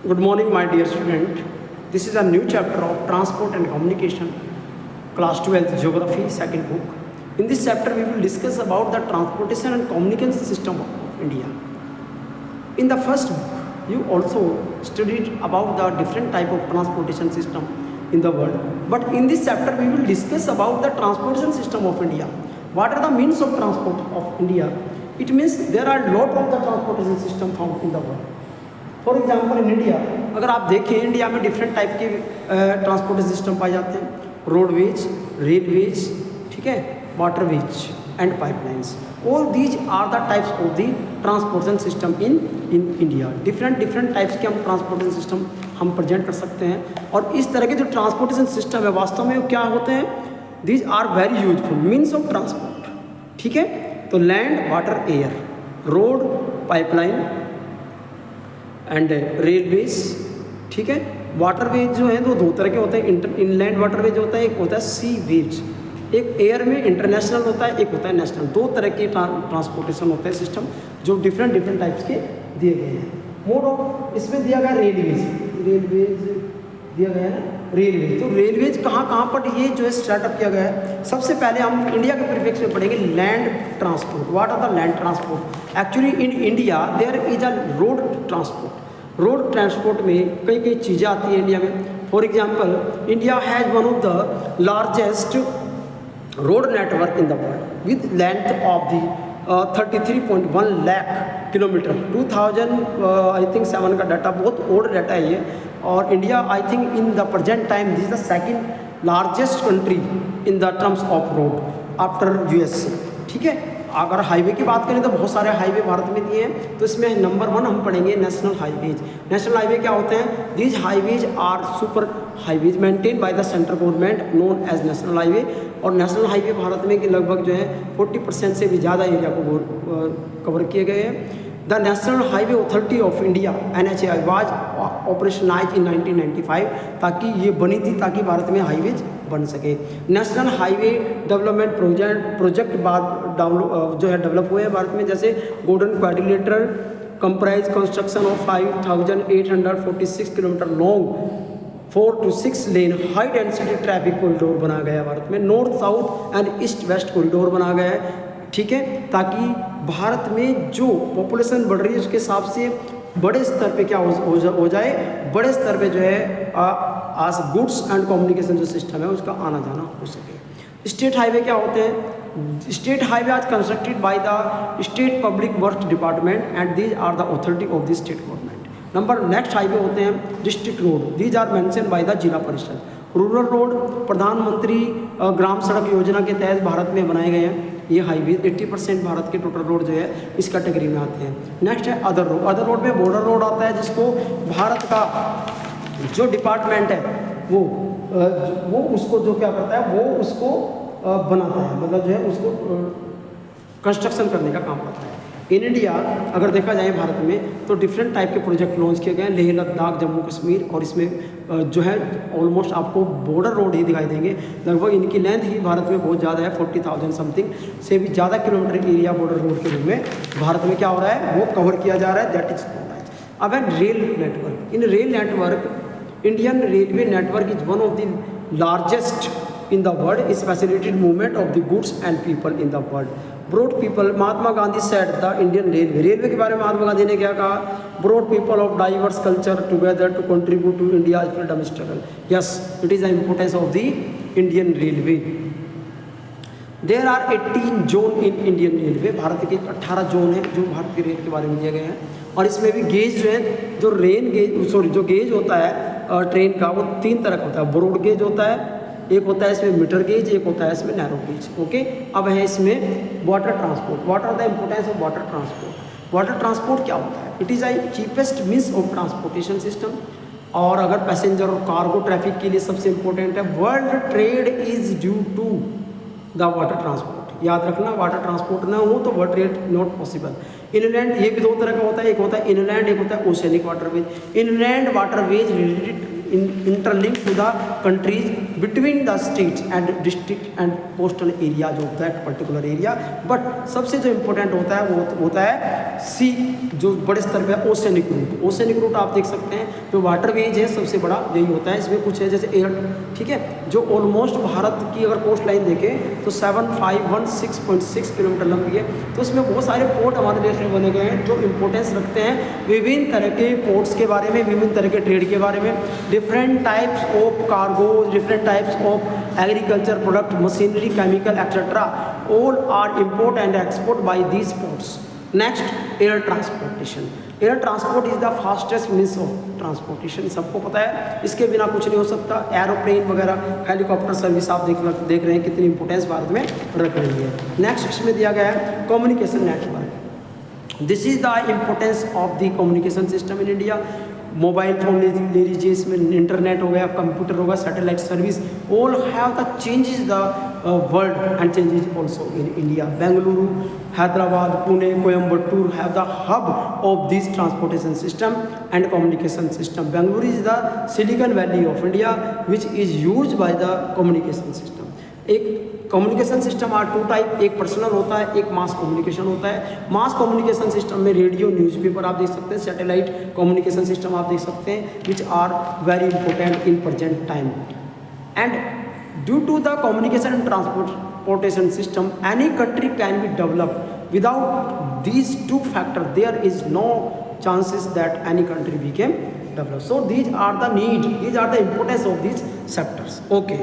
Good morning, my dear student. This is a new chapter of Transport and Communication, class 12th Geography, second book. In this chapter, we will discuss about the transportation and communication system of India. In the first book, you also studied about the different type of transportation system in the world. But in this chapter, we will discuss about the transportation system of India. What are the means of transport of India? It means there are lot of the transportation system found in the world. For example in India अगर आप देखें India में different type के transportation system पाए जाते हैं roadways railways ठीक है waterways and pipelines all these are the types of the transportation system in India different types के हम ट्रांसपोर्टेशन सिस्टम हम प्रेजेंट कर सकते हैं और इस तरह के जो ट्रांसपोर्टेशन सिस्टम है वास्तव में वो क्या होते हैं these are very useful means of transport ठीक है तो land water air road pipeline and railways ठीक है वाटरवेज जो है वो दो तरह के होते हैं इनलैंड वाटरवेज होता है एक होता है सी वेज एक एयर में इंटरनेशनल होता है एक होता है नेशनल दो तरह के ट्रांसपोर्टेशन होते हैं सिस्टम जो डिफरेंट टाइप्स के दिए गए हैं मोड ऑफ इसमें दिया गया रेलवेज दिया गया है ना रेलवेज तो रेलवेज कहाँ पर ये जो है स्टार्टअप किया गया है सबसे पहले हम इंडिया के परिप्रेक्ष्य में पढ़ेंगे land transport what are the land transport actually in India there is a road transport में कई चीज़ें आती हैं इंडिया में for example India has one of the largest road network in the world with length of the 33.1 lakh kilometre 2000 I think 7 का data बहुत old data है ये और India I think in the present time this is the second largest country in the terms of road after USA ठीक है अगर highway की बात करें तो बहुत सारे हाईवे भारत में दिए हैं तो इसमें नंबर 1 हम पढ़ेंगे नेशनल हाईवे क्या होते हैं these highways are super highways maintain by the central government known as national highway और नेशनल हाईवे भारत में कि लगभग जो है 40% से भी ज़्यादा एरिया को कवर किए गए हैं the National Highway Authority of India NHAI was operationalise in 1995 ताकि ये बनी थी ताकि भारत में हाईवेज बन सके नेशनल हाईवे डेवलपमेंट प्रोजेक्ट बाद जो है डेवलप हुए हैं भारत में जैसे golden quadrilateral comprise construction of 5846 kilometre long 4 to 6 lane high density traffic corridor बना गया है भारत में north south and east west corridor बना गया है ठीक है ताकि भारत में जो पॉपुलेशन बढ़ रही है उसके हिसाब से बड़े स्तर पे क्या हो जाए बड़े स्तर पे जो है आज गुड्स एंड कम्युनिकेशन जो सिस्टम है उसका आना जाना हो सके स्टेट हाईवे क्या होते हैं स्टेट हाईवे आज constructed by the state public work department and these are the authority of the state government number next highway होते हैं district road these are mention by the Zila Parishad rural road प्रधानमंत्री ग्राम सड़क योजना के तहत भारत में बनाए गए हैं ये हाईवे 80% भारत के टोटल रोड जो है इस कैटेगरी में आते हैं नेक्स्ट है अदर रोड में बॉर्डर रोड आता है जिसको भारत का जो डिपार्टमेंट है वो उसको जो क्या करता है वो उसको बनाता है मतलब जो है उसको कंस्ट्रक्शन करने का काम करता है इन इंडिया अगर देखा जाए भारत में तो डिफरेंट टाइप के प्रोजेक्ट लॉन्च किए गए हैं लेह लद्दाख जम्मू कश्मीर और इसमें जो है ऑलमोस्ट आपको बॉर्डर रोड ही दिखाई देंगे लगभग इनकी लेंथ ही भारत में बहुत ज़्यादा है 40,000 समथिंग से भी ज़्यादा किलोमीटर एरिया बॉर्डर रोड के रूप में भारत में क्या हो रहा है वो कवर किया जा रहा है दैट इज अब है rail network in rail network Indian railway network is one of the largest in the world is facilitated movement of the goods and people in the world broad people Mahatma Gandhi said the Indian railway के बारे में महात्मा गांधी ने क्या कहा broad people of diverse culture together to contribute to India freedom struggle yes it is the importance of the Indian railway there are 18 zone in Indian railway Bharat के 18 zone हैं जो भारतीय रेल के बारे में दिए गए हैं और इसमें भी गेज जो है जो गेज होता है ट्रेन का वो 3 तरह का होता है ब्रॉड गेज होता है एक होता है इसमें मीटर गेज एक होता है इसमें नैरो गेज ओके अब है इसमें water transport what are the importance of water transport क्या होता है it is I cheapest means of transportation system और अगर पैसेंजर और कार्गो ट्रैफिक के लिए सबसे इम्पोर्टेंट है world trade is due to the water transport याद रखना वाटर ट्रांसपोर्ट ना हो तो world trade not possible inland ये भी 2 तरह का होता है एक होता है इनलैंड एक होता है oceanic waterways inland waterways interlinked to the countries between the states and district and postal areas of that particular area. But सबसे जो इम्पोर्टेंट होता है वो होता है सी, जो बड़े स्तर पे ओशनिक रूट. ओशनिक रूट आप देख सकते हैं जो वाटरवेज है सबसे बड़ा यही होता है. इसमें कुछ है जैसे एयर, ठीक है, जो ऑलमोस्ट भारत की अगर कोस्ट लाइन देखें तो 7516.6 किलोमीटर लंबी है. तो इसमें बहुत सारे पोर्ट हमारे देश में बने गए हैं जो इम्पोर्टेंस रखते हैं विभिन्न तरह के पोर्ट्स के बारे में, विभिन्न तरह के ट्रेड के बारे में, different types of cargoes, different types of agriculture product, machinery, chemical etcetera, all are import and export by these ports. Next, air transportation. Air transport is the fastest means of transportation, सबको पता है, इसके बिना कुछ नहीं हो सकता. Aeroplane वगैरह, हेलीकॉप्टर सर्विस आप देख रहे हैं कितनी इंपॉर्टेंस भारत में रख रही है. नेक्स्ट इसमें दिया गया है communication network. This is the importance of the communication system in India. Mobile phone ले लीजिए, इसमें इंटरनेट हो गया, कंप्यूटर होगा, satellite service, all have the changes the world and changes also in India. Bengaluru, Hyderabad, Pune, Coimbatore have the hub of this transportation system and communication system. Bengaluru is the silicon valley of India which is use by the communication system. एक communication system are to type, एक personal होता है, एक mass communication होता है. Mass communication system में radio, newspaper आप देख सकते हैं, सैटेलाइट कम्युनिकेशन सिस्टम आप देख सकते हैं, which are very important in present time. And due to the communication and transportation system any country can be developed. Without these two factors there is no chances that any country became developed. So these are the need, these are the importance of these sectors. Okay.